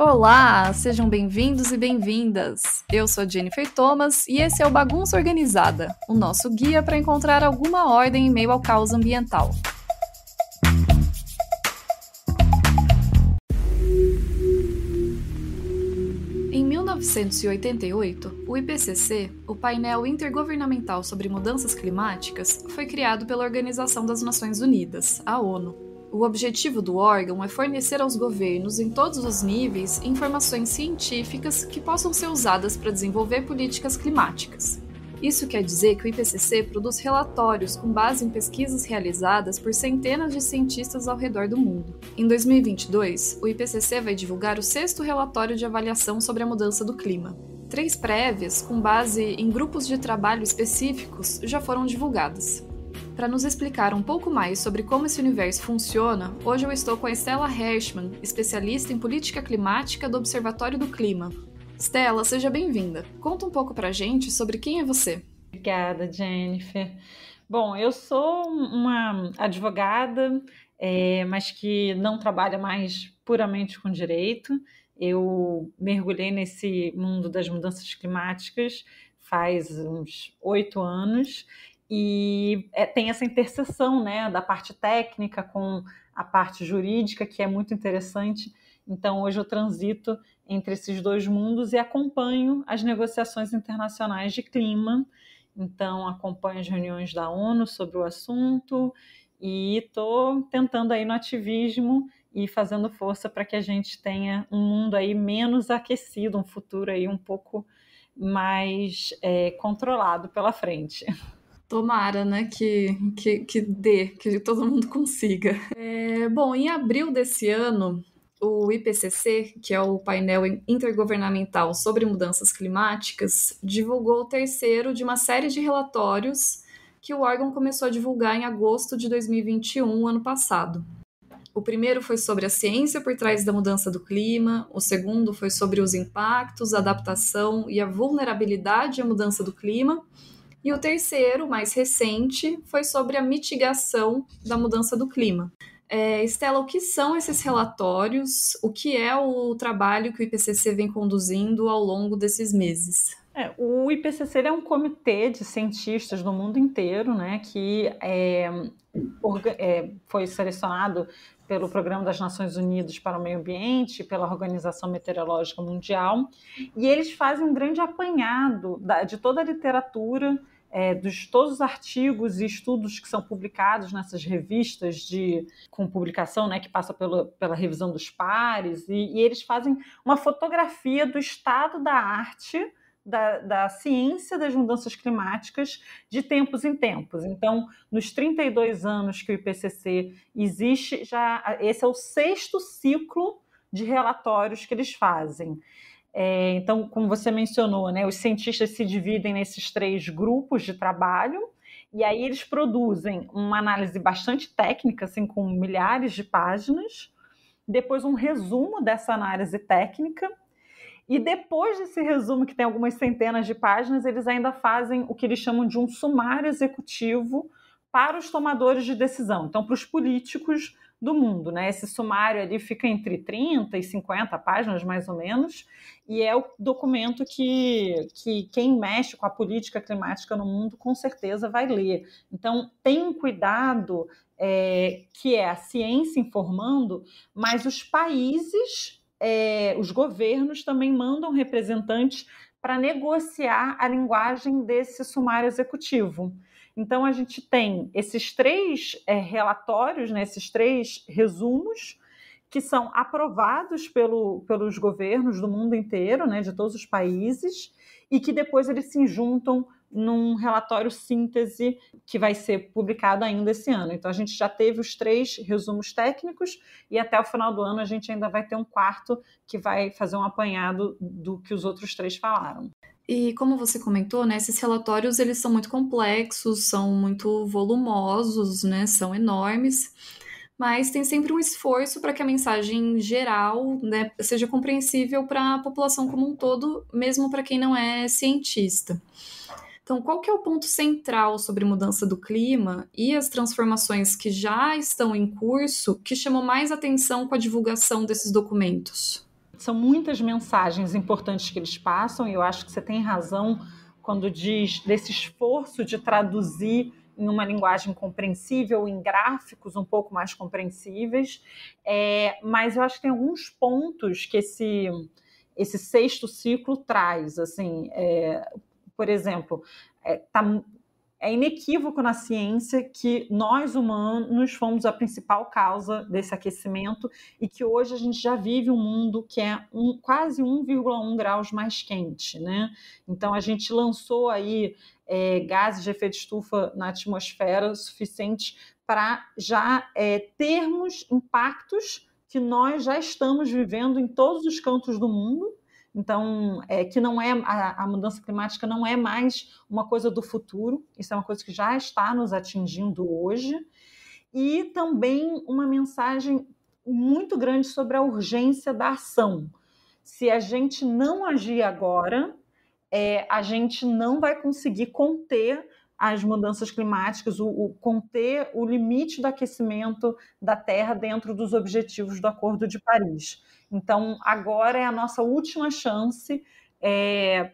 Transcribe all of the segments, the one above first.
Olá, sejam bem-vindos e bem-vindas. Eu sou Jennifer Thomas e esse é o Bagunça Organizada, o nosso guia para encontrar alguma ordem em meio ao caos ambiental. Em 1988, o IPCC, o Painel Intergovernamental sobre Mudanças Climáticas, foi criado pela Organização das Nações Unidas, a ONU. O objetivo do órgão é fornecer aos governos, em todos os níveis, informações científicas que possam ser usadas para desenvolver políticas climáticas. Isso quer dizer que o IPCC produz relatórios com base em pesquisas realizadas por centenas de cientistas ao redor do mundo. Em 2022, o IPCC vai divulgar o 6º relatório de avaliação sobre a mudança do clima. 3 prévias, com base em grupos de trabalho específicos, já foram divulgadas. Para nos explicar um pouco mais sobre como esse universo funciona, hoje eu estou com a Stella Hershman, especialista em política climática do Observatório do Clima. Stella, seja bem-vinda. Conta um pouco pra gente sobre quem é você. Obrigada, Jennifer. Bom, eu sou uma advogada, mas que não trabalha mais puramente com direito. Eu mergulhei nesse mundo das mudanças climáticas faz uns 8 anos e tem essa interseção, né, da parte técnica com a parte jurídica, que é muito interessante. Então, hoje eu transito entre esses dois mundos e acompanho as negociações internacionais de clima. Então, acompanho as reuniões da ONU sobre o assunto e estou tentando aí no ativismo e fazendo força para que a gente tenha um mundo aí menos aquecido, um futuro aí um pouco mais controlado pela frente. Tomara, né, que todo mundo consiga. Bom, em abril desse ano, o IPCC, que é o painel intergovernamental sobre mudanças climáticas, divulgou o 3º de uma série de relatórios que o órgão começou a divulgar em agosto de 2021, ano passado. O primeiro foi sobre a ciência por trás da mudança do clima, o segundo foi sobre os impactos, a adaptação e a vulnerabilidade à mudança do clima, e o 3º, mais recente, foi sobre a mitigação da mudança do clima. Stella, o que são esses relatórios? O que é o trabalho que o IPCC vem conduzindo ao longo desses meses? O IPCC é um comitê de cientistas do mundo inteiro, né, que foi selecionado pelo Programa das Nações Unidas para o Meio Ambiente, pela Organização Meteorológica Mundial, e eles fazem um grande apanhado de toda a literatura, todos os artigos e estudos que são publicados nessas revistas com publicação, né, que passa pela revisão dos pares, e eles fazem uma fotografia do estado da arte, da ciência das mudanças climáticas de tempos em tempos. Então, nos 32 anos que o IPCC existe, esse é o 6º ciclo de relatórios que eles fazem. Então, como você mencionou, né, os cientistas se dividem nesses 3 grupos de trabalho, e aí eles produzem uma análise bastante técnica, assim, com milhares de páginas, depois um resumo dessa análise técnica, e depois desse resumo, que tem algumas centenas de páginas, eles ainda fazem o que eles chamam de um sumário executivo para os tomadores de decisão, então para os políticos do mundo, né? Esse sumário ali fica entre 30 e 50 páginas, mais ou menos, e é o documento que quem mexe com a política climática no mundo com certeza vai ler. Então, tem um cuidado que é a ciência informando, mas os países, os governos também mandam representantes para negociar a linguagem desse sumário executivo. Então, a gente tem esses 3 relatórios, né, esses 3 resumos, que são aprovados pelos governos do mundo inteiro, né, de todos os países, e que depois eles se juntam num relatório síntese que vai ser publicado ainda esse ano. Então, a gente já teve os 3 resumos técnicos e até o final do ano a gente ainda vai ter um 4º que vai fazer um apanhado do que os outros 3 falaram. E como você comentou, né, esses relatórios eles são muito complexos, são muito volumosos, né, são enormes, mas tem sempre um esforço para que a mensagem geral, né, seja compreensível para a população como um todo, mesmo para quem não é cientista. Então, qual que é o ponto central sobre mudança do clima e as transformações que já estão em curso que chamam mais atenção com a divulgação desses documentos? São muitas mensagens importantes que eles passam, e eu acho que você tem razão quando diz desse esforço de traduzir em uma linguagem compreensível, em gráficos um pouco mais compreensíveis, mas eu acho que tem alguns pontos que esse sexto ciclo traz, assim, por exemplo, é inequívoco na ciência que nós humanos fomos a principal causa desse aquecimento e que hoje a gente já vive um mundo que é quase 1,1 graus mais quente, né? Então a gente lançou aí gases de efeito estufa na atmosfera suficiente para já termos impactos que nós já estamos vivendo em todos os cantos do mundo. Então, que não é a mudança climática não é mais uma coisa do futuro, isso é uma coisa que já está nos atingindo hoje, e também uma mensagem muito grande sobre a urgência da ação. Se a gente não agir agora, a gente não vai conseguir conter as mudanças climáticas, conter o limite do aquecimento da Terra dentro dos objetivos do Acordo de Paris. Então, agora é a nossa última chance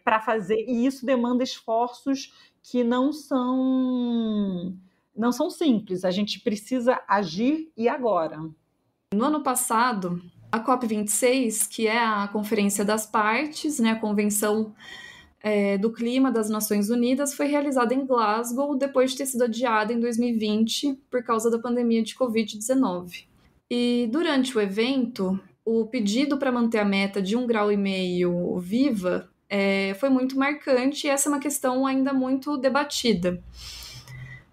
para fazer, e isso demanda esforços que não são simples. A gente precisa agir e agora. No ano passado, a COP26, que é a Conferência das Partes, né, a Convenção do Clima das Nações Unidas, foi realizada em Glasgow depois de ter sido adiada em 2020 por causa da pandemia de Covid-19. E durante o evento, o pedido para manter a meta de 1,5 graus viva foi muito marcante, e essa é uma questão ainda muito debatida.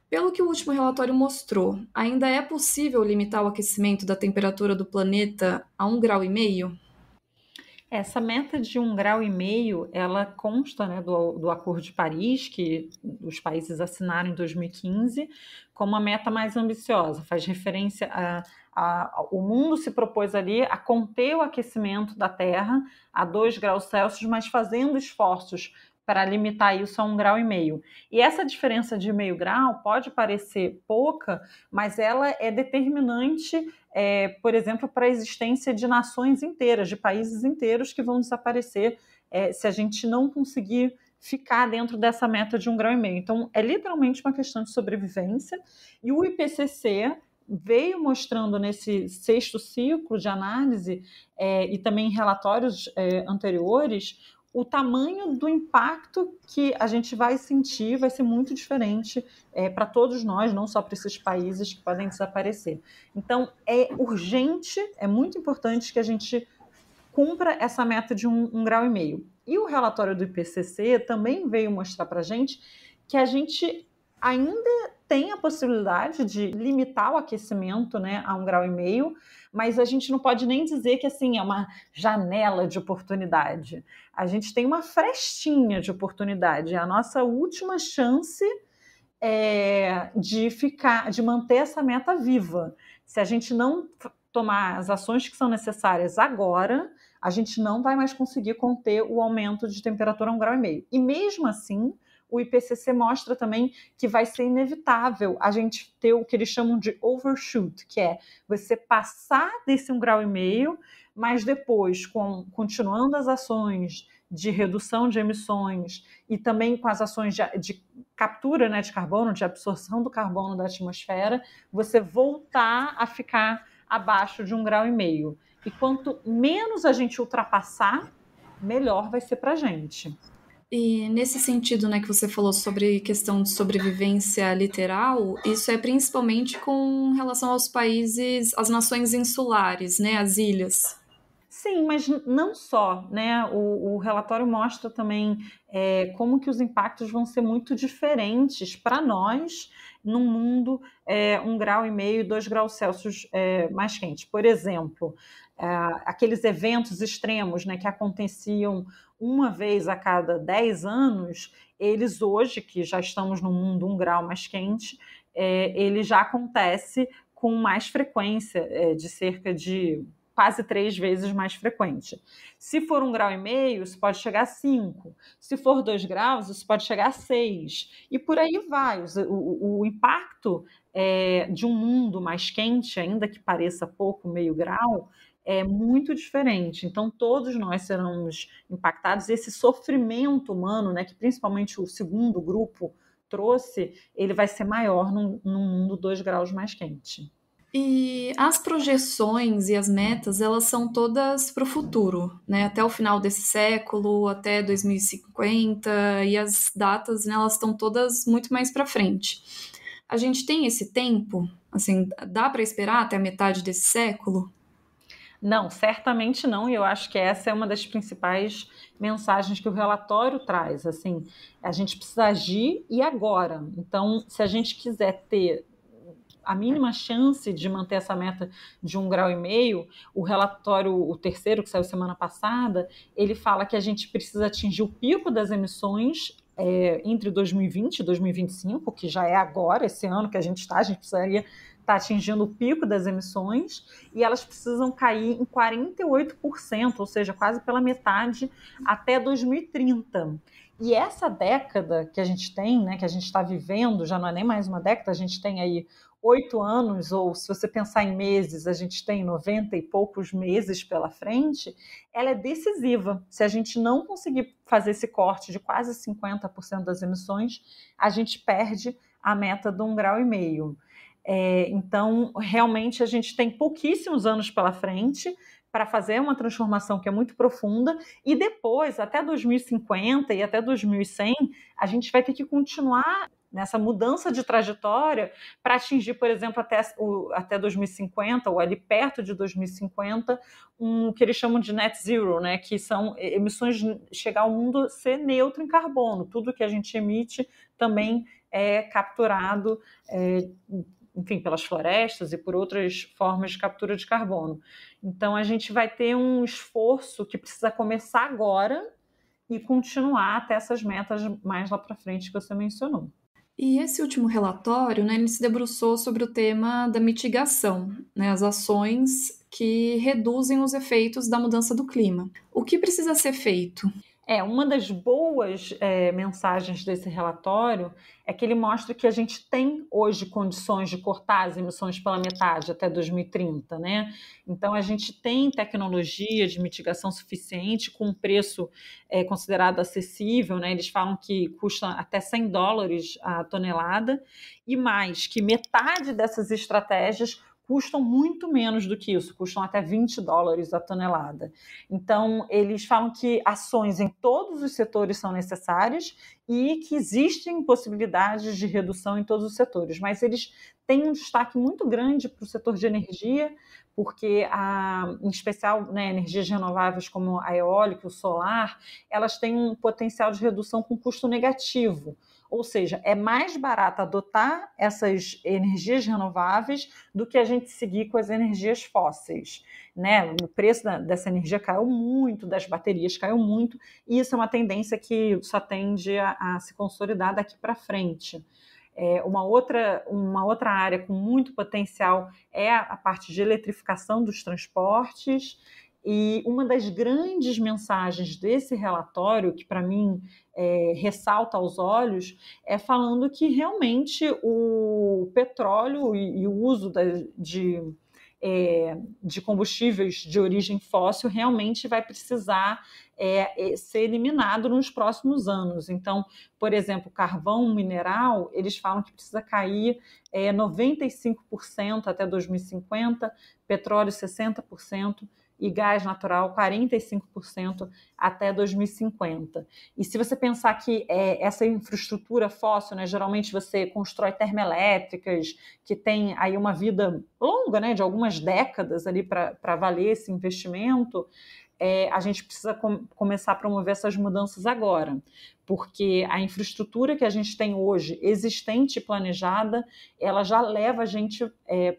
Pelo que o último relatório mostrou, ainda é possível limitar o aquecimento da temperatura do planeta a 1,5 graus? Essa meta de 1,5 graus, ela consta, né, do Acordo de Paris, que os países assinaram em 2015, como a meta mais ambiciosa. Faz referência o mundo se propôs ali a conter o aquecimento da Terra a 2 graus Celsius, mas fazendo esforços para limitar isso a 1,5 graus. E essa diferença de meio grau pode parecer pouca, mas ela é determinante, por exemplo, para a existência de nações inteiras, de países inteiros que vão desaparecer se a gente não conseguir ficar dentro dessa meta de 1,5 graus. Então, é literalmente uma questão de sobrevivência, e o IPCC veio mostrando nesse sexto ciclo de análise e também em relatórios anteriores o tamanho do impacto que a gente vai sentir vai ser muito diferente para todos nós, não só para esses países que podem desaparecer. Então, é urgente, é muito importante que a gente cumpra essa meta de 1,5 graus. E o relatório do IPCC também veio mostrar para a gente que a gente ainda tem a possibilidade de limitar o aquecimento, né, a 1,5 graus, mas a gente não pode nem dizer que assim é uma janela de oportunidade. A gente tem uma frestinha de oportunidade, é a nossa última chance de manter essa meta viva. Se a gente não tomar as ações que são necessárias agora, a gente não vai mais conseguir conter o aumento de temperatura a 1,5 graus. E mesmo assim, o IPCC mostra também que vai ser inevitável a gente ter o que eles chamam de overshoot, que é você passar desse 1,5 graus, mas depois, continuando as ações de redução de emissões e também com as ações de captura, né, de carbono, de absorção do carbono da atmosfera, você voltar a ficar abaixo de 1,5 graus. E quanto menos a gente ultrapassar, melhor vai ser para a gente. E nesse sentido, né, que você falou sobre questão de sobrevivência literal, isso é principalmente com relação aos países, às nações insulares, né, as ilhas. Sim, mas não só, né? O relatório mostra também como que os impactos vão ser muito diferentes para nós num mundo 1,5 graus, 2 graus Celsius mais quente. Por exemplo, aqueles eventos extremos, né, que aconteciam uma vez a cada 10 anos, eles hoje, que já estamos num mundo 1 grau mais quente, ele já acontece com mais frequência, de cerca de quase 3 vezes mais frequente. Se for 1,5 graus, isso pode chegar a 5. Se for 2 graus, isso pode chegar a 6. E por aí vai. O impacto de um mundo mais quente, ainda que pareça pouco, meio grau, é muito diferente. Então, todos nós seremos impactados. Esse sofrimento humano, né, que principalmente o segundo grupo trouxe, ele vai ser maior num mundo 2 graus mais quente. E as projeções e as metas, elas são todas para o futuro, né? Até o final desse século, até 2050, e as datas, né, elas estão todas muito mais para frente. A gente tem esse tempo? Assim, dá para esperar até a metade desse século? Não, certamente não, e eu acho que essa é uma das principais mensagens que o relatório traz. Assim, a gente precisa agir e agora. Então, se a gente quiser ter a mínima chance de manter essa meta de 1,5 graus, o relatório, o terceiro, que saiu semana passada, ele fala que a gente precisa atingir o pico das emissões entre 2020 e 2025, que já é agora, esse ano que a gente precisaria estar atingindo o pico das emissões, e elas precisam cair em 48%, ou seja, quase pela metade, até 2030. E essa década que a gente tem, né, que a gente está vivendo, já não é nem mais uma década, a gente tem aí 8 anos, ou se você pensar em meses, a gente tem 90 e poucos meses pela frente, ela é decisiva. Se a gente não conseguir fazer esse corte de quase 50% das emissões, a gente perde a meta do 1,5 graus. Então, realmente, a gente tem pouquíssimos anos pela frente para fazer uma transformação que é muito profunda, e depois, até 2050 e até 2100, a gente vai ter que continuar nessa mudança de trajetória para atingir, por exemplo, até 2050, ou ali perto de 2050, que eles chamam de net zero, né, que são emissões, chegar ao mundo ser neutro em carbono. Tudo que a gente emite também é capturado, enfim, pelas florestas e por outras formas de captura de carbono. Então, a gente vai ter um esforço que precisa começar agora e continuar até essas metas mais lá para frente que você mencionou. E esse último relatório, né, ele se debruçou sobre o tema da mitigação, né, as ações que reduzem os efeitos da mudança do clima. O que precisa ser feito? Uma das boas mensagens desse relatório é que ele mostra que a gente tem hoje condições de cortar as emissões pela metade até 2030, né? Então, a gente tem tecnologia de mitigação suficiente com um preço considerado acessível, né? Eles falam que custa até $100 a tonelada, e mais que metade dessas estratégias custam muito menos do que isso, custam até $20 a tonelada. Então, eles falam que ações em todos os setores são necessárias e que existem possibilidades de redução em todos os setores, mas eles têm um destaque muito grande para o setor de energia, porque, em especial, né, energias renováveis como a eólica e o solar, elas têm um potencial de redução com custo negativo. Ou seja, é mais barato adotar essas energias renováveis do que a gente seguir com as energias fósseis, né? O preço dessa energia caiu muito, das baterias caiu muito, e isso é uma tendência que só tende a se consolidar daqui para frente. Uma outra área com muito potencial é a parte de eletrificação dos transportes. E uma das grandes mensagens desse relatório, que para mim ressalta aos olhos, é falando que realmente o petróleo e o uso de combustíveis de origem fóssil realmente vai precisar ser eliminado nos próximos anos. Então, por exemplo, carvão mineral, eles falam que precisa cair 95% até 2050, petróleo 60%, e gás natural 45% até 2050. E se você pensar que essa infraestrutura fóssil, né, geralmente você constrói termoelétricas que tem aí uma vida longa, né, de algumas décadas ali para valer esse investimento, a gente precisa começar a promover essas mudanças agora, porque a infraestrutura que a gente tem hoje, existente e planejada, ela já leva a gente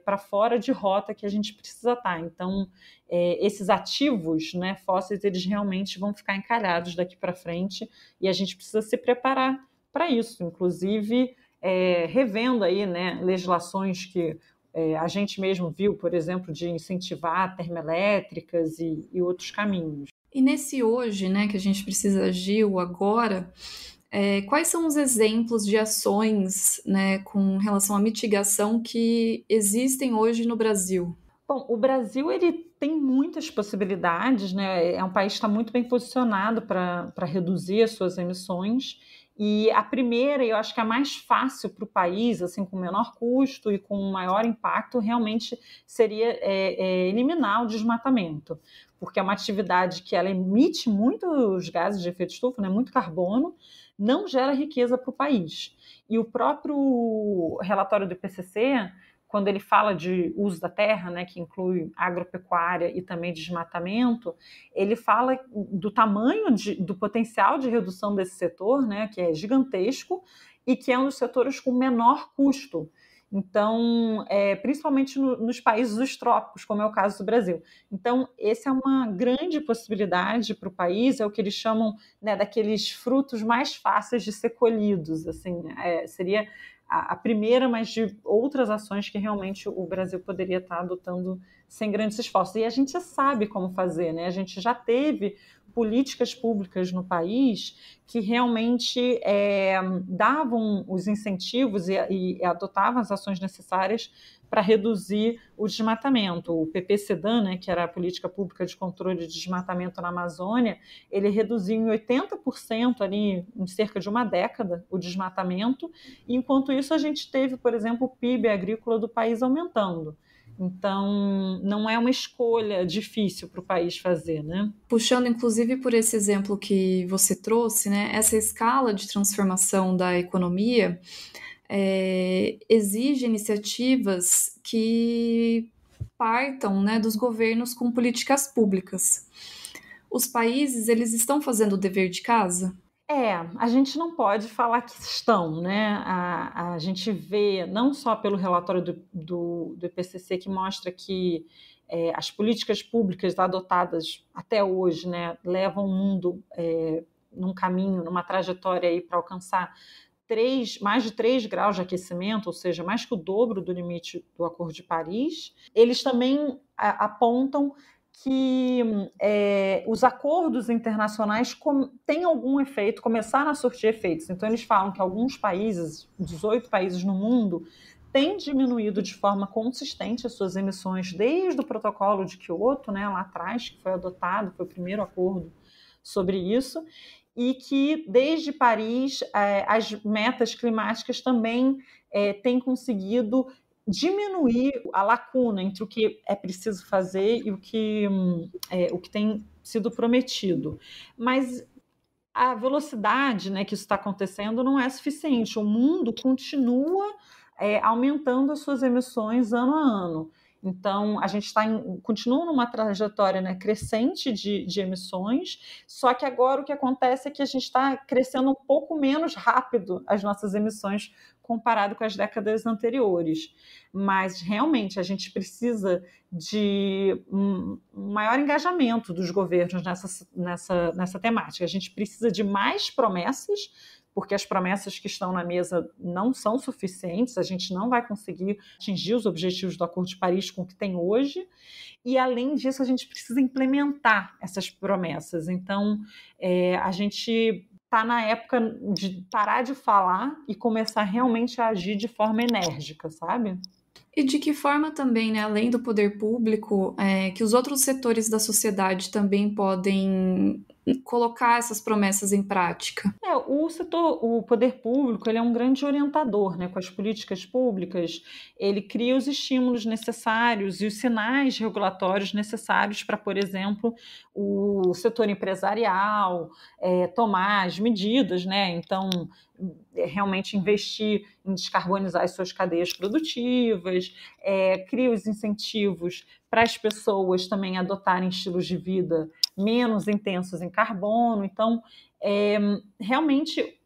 para fora de rota que a gente precisa estar. Então, esses ativos, né, fósseis, eles realmente vão ficar encalhados daqui para frente, e a gente precisa se preparar para isso, inclusive revendo aí, né, legislações que a gente mesmo viu, por exemplo, de incentivar termoelétricas e outros caminhos. E nesse hoje, né, que a gente precisa agir, o agora, quais são os exemplos de ações, né, com relação à mitigação que existem hoje no Brasil? Bom, o Brasil ele tem muitas possibilidades, né? É um país que está muito bem posicionado para reduzir as suas emissões. E a primeira, e eu acho que a mais fácil para o país, assim, com menor custo e com maior impacto, realmente seria eliminar o desmatamento, porque é uma atividade que ela emite muitos gases de efeito estufa, né? Muito carbono, não gera riqueza para o país. E o próprio relatório do IPCC, quando ele fala de uso da terra, né, que inclui agropecuária e também desmatamento, ele fala do tamanho do potencial de redução desse setor, né, que é gigantesco e que é um dos setores com menor custo. Então, principalmente nos países dos trópicos, como é o caso do Brasil. Então, essa é uma grande possibilidade para o país, é o que eles chamam, né, daqueles frutos mais fáceis de ser colhidos. Assim, seria a primeira, mas de outras ações que realmente o Brasil poderia estar adotando sem grandes esforços. E a gente sabe como fazer, né? A gente já teve políticas públicas no país que realmente davam os incentivos e adotavam as ações necessárias para reduzir o desmatamento. O PPCDAN, né, que era a Política Pública de Controle de Desmatamento na Amazônia, ele reduziu em 80% ali, em cerca de uma década, o desmatamento, e enquanto isso a gente teve, por exemplo, o PIB agrícola do país aumentando. Então, não é uma escolha difícil para o país fazer, né? Puxando inclusive por esse exemplo que você trouxe, né, essa escala de transformação da economia exige iniciativas que partam, né, dos governos com políticas públicas. Os países, eles estão fazendo o dever de casa? A gente não pode falar que estão, né? A gente vê, não só pelo relatório do IPCC, que mostra que as políticas públicas adotadas até hoje, né, levam o mundo num caminho, numa trajetória aí para alcançar mais de 3 graus de aquecimento, ou seja, mais que o dobro do limite do Acordo de Paris. Eles também apontam que os acordos internacionais têm algum efeito, começaram a surtir efeitos. Então, eles falam que alguns países, 18 países no mundo, têm diminuído de forma consistente as suas emissões desde o protocolo de Kyoto, né, lá atrás, que foi adotado, foi o primeiro acordo sobre isso, e que desde Paris as metas climáticas também têm conseguido diminuir a lacuna entre o que é preciso fazer e o que tem sido prometido. Mas a velocidade, né, que isso está acontecendo não é suficiente. O mundo continua aumentando as suas emissões ano a ano. Então, a gente continua numa trajetória, né, crescente de emissões, só que agora o que acontece é que a gente está crescendo um pouco menos rápido as nossas emissões comparado com as décadas anteriores. Mas, realmente, a gente precisa de um maior engajamento dos governos nessa temática. A gente precisa de mais promessas, porque as promessas que estão na mesa não são suficientes, a gente não vai conseguir atingir os objetivos do Acordo de Paris com o que tem hoje, e além disso a gente precisa implementar essas promessas. Então, a gente está na época de parar de falar e começar realmente a agir de forma enérgica, sabe? E de que forma também, né, além do poder público, que os outros setores da sociedade também podem colocar essas promessas em prática? O poder público, ele é um grande orientador, né, com as políticas públicas. Ele cria os estímulos necessários e os sinais regulatórios necessários para, por exemplo, o setor empresarial tomar as medidas, né? Então, realmente investir em descarbonizar as suas cadeias produtivas, cria os incentivos para as pessoas também adotarem estilos de vida menos intensos em carbono. Então, realmente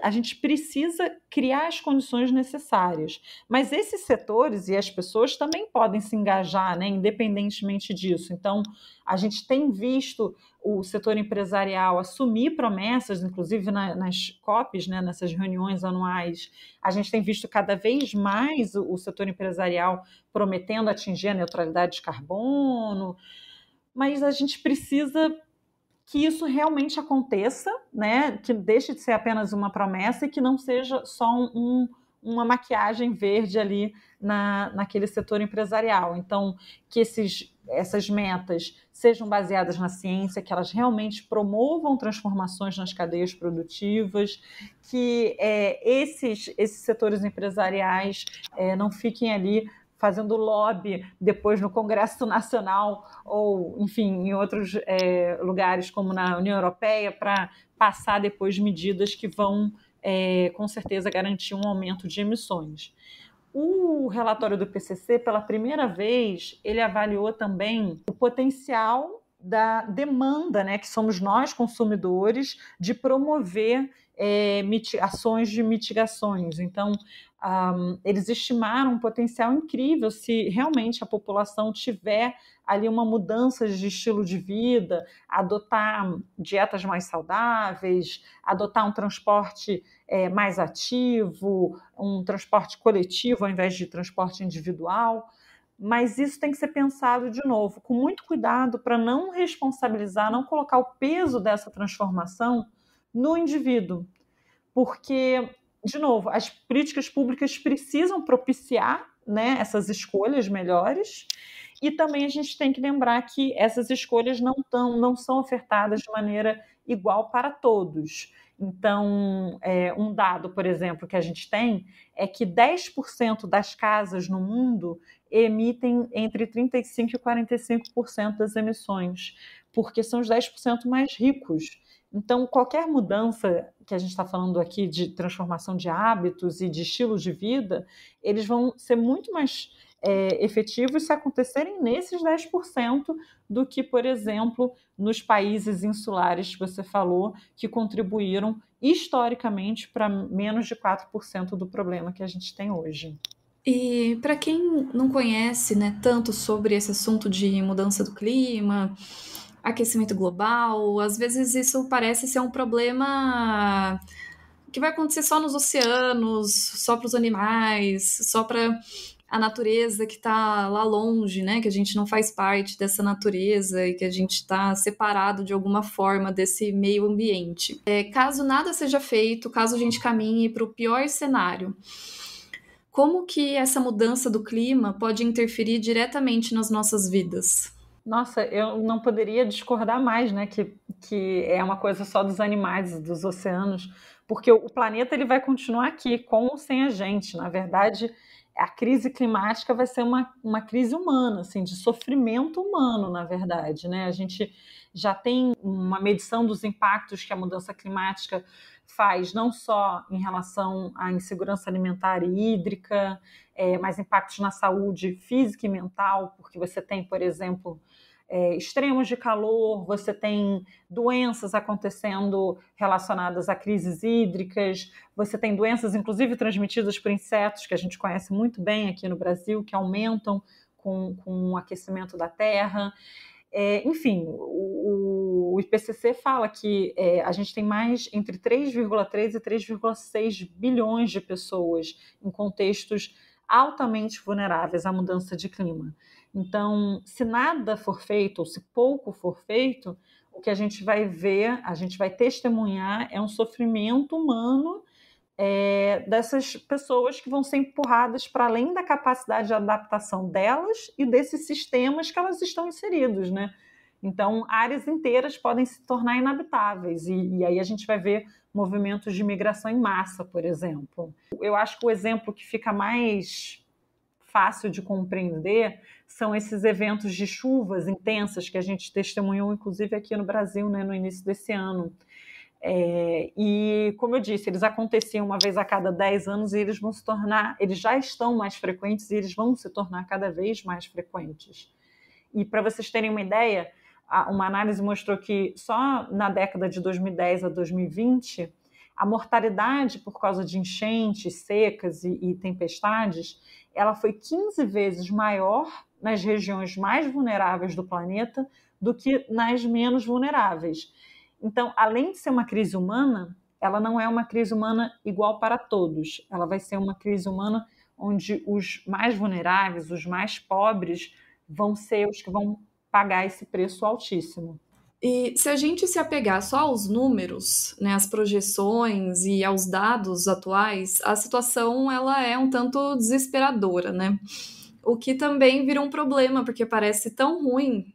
a gente precisa criar as condições necessárias. Mas esses setores e as pessoas também podem se engajar, né, independentemente disso. Então, a gente tem visto o setor empresarial assumir promessas, inclusive nas COPs, né, nessas reuniões anuais. A gente tem visto cada vez mais o setor empresarial prometendo atingir a neutralidade de carbono, mas a gente precisa que isso realmente aconteça, né? Que deixe de ser apenas uma promessa e que não seja só uma maquiagem verde ali naquele setor empresarial. Então, que essas metas sejam baseadas na ciência, que elas realmente promovam transformações nas cadeias produtivas, que esses setores empresariais não fiquem ali fazendo lobby depois no Congresso Nacional ou, enfim, em outros lugares como na União Europeia para passar depois medidas que vão, com certeza, garantir um aumento de emissões. O relatório do IPCC, pela primeira vez, ele avaliou também o potencial da demanda, né, que somos nós, consumidores, de promover ações de mitigações. Então, eles estimaram um potencial incrível se realmente a população tiver ali uma mudança de estilo de vida, adotar dietas mais saudáveis, adotar um transporte mais ativo, um transporte coletivo ao invés de transporte individual. Mas isso tem que ser pensado de novo, com muito cuidado para não responsabilizar, não colocar o peso dessa transformação no indivíduo, porque, de novo, as políticas públicas precisam propiciar, né, essas escolhas melhores, e também a gente tem que lembrar que essas escolhas não são ofertadas de maneira igual para todos. Então, um dado, por exemplo, que a gente tem é que 10% das casas no mundo emitem entre 35% e 45% das emissões, porque são os 10% mais ricos. Então, qualquer mudança que a gente está falando aqui de transformação de hábitos e de estilos de vida, eles vão ser muito mais efetivos se acontecerem nesses 10% do que, por exemplo, nos países insulares que você falou, que contribuíram historicamente para menos de 4% do problema que a gente tem hoje. E para quem não conhece, né, tanto sobre esse assunto de mudança do clima, aquecimento global, às vezes isso parece ser um problema que vai acontecer só nos oceanos, só para os animais, só para a natureza que está lá longe, né? Que a gente não faz parte dessa natureza e que a gente está separado de alguma forma desse meio ambiente. Caso nada seja feito, caso a gente caminhe para o pior cenário, como que essa mudança do clima pode interferir diretamente nas nossas vidas? Nossa, eu não poderia discordar mais, né, que é uma coisa só dos animais, dos oceanos, porque o planeta ele vai continuar aqui, com ou sem a gente. Na verdade, a crise climática vai ser uma crise humana, assim, de sofrimento humano, na verdade, né? A gente já tem uma medição dos impactos que a mudança climática faz, não só em relação à insegurança alimentar e hídrica, mas impactos na saúde física e mental, porque você tem, por exemplo, extremos de calor, você tem doenças acontecendo relacionadas a crises hídricas, você tem doenças, inclusive, transmitidas por insetos, que a gente conhece muito bem aqui no Brasil, que aumentam com o aquecimento da Terra. Enfim, o IPCC fala que a gente tem mais entre 3,3 e 3,6 bilhões de pessoas em contextos altamente vulneráveis à mudança de clima. Então, se nada for feito, ou se pouco for feito, o que a gente vai ver, a gente vai testemunhar é um sofrimento humano dessas pessoas que vão ser empurradas para além da capacidade de adaptação delas e desses sistemas que elas estão inseridos, né? Então, áreas inteiras podem se tornar inabitáveis e aí a gente vai ver movimentos de migração em massa, por exemplo. Eu acho que o exemplo que fica mais fácil de compreender são esses eventos de chuvas intensas que a gente testemunhou, inclusive aqui no Brasil, né, no início desse ano. E, como eu disse, eles aconteciam uma vez a cada 10 anos e eles já estão mais frequentes e eles vão se tornar cada vez mais frequentes. E, para vocês terem uma ideia, uma análise mostrou que só na década de 2010 a 2020, A mortalidade por causa de enchentes, secas e tempestades, ela foi 15 vezes maior nas regiões mais vulneráveis do planeta do que nas menos vulneráveis. Então, além de ser uma crise humana, ela não é uma crise humana igual para todos. Ela vai ser uma crise humana onde os mais vulneráveis, os mais pobres, vão ser os que vão pagar esse preço altíssimo. E se a gente se apegar só aos números, né, às projeções e aos dados atuais, a situação ela é um tanto desesperadora, né? O que também vira um problema, porque parece tão ruim,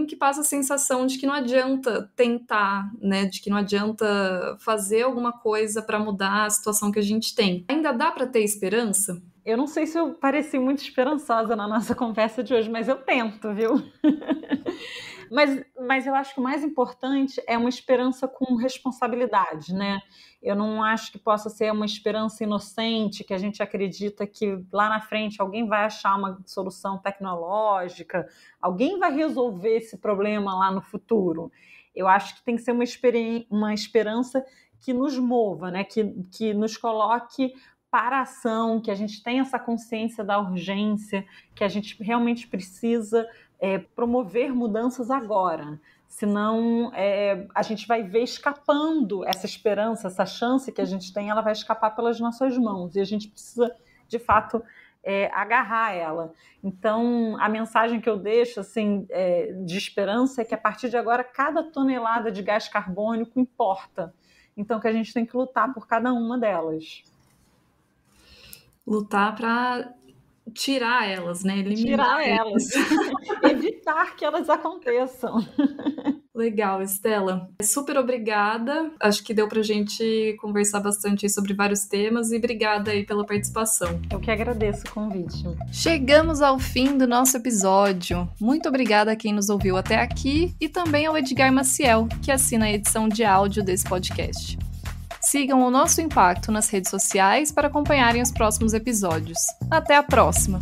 que passa a sensação de que não adianta tentar, né, de que não adianta fazer alguma coisa para mudar a situação que a gente tem. Ainda dá para ter esperança? Eu não sei se eu pareci muito esperançosa na nossa conversa de hoje, mas eu tento, viu? Mas eu acho que o mais importante é uma esperança com responsabilidade, né? Eu não acho que possa ser uma esperança inocente, que a gente acredita que lá na frente alguém vai achar uma solução tecnológica, alguém vai resolver esse problema lá no futuro. Eu acho que tem que ser uma esperança que nos mova, né? Que nos coloque para a ação, que a gente tenha essa consciência da urgência, que a gente realmente precisa promover mudanças agora. Senão a gente vai ver escapando essa esperança, essa chance que a gente tem, ela vai escapar pelas nossas mãos. E a gente precisa, de fato, agarrar ela. Então, a mensagem que eu deixo assim, de esperança é que, a partir de agora, cada tonelada de gás carbônico importa. Então, que a gente tem que lutar por cada uma delas. Lutar para tirar elas, né? Eliminar elas. Evitar que elas aconteçam. Legal, Estela. Super obrigada. Acho que deu pra gente conversar bastante sobre vários temas e obrigada aí pela participação. Eu que agradeço o convite. Chegamos ao fim do nosso episódio. Muito obrigada a quem nos ouviu até aqui e também ao Edgar Maciel, que assina a edição de áudio desse podcast. Sigam o Nosso Impacto nas redes sociais para acompanharem os próximos episódios. Até a próxima!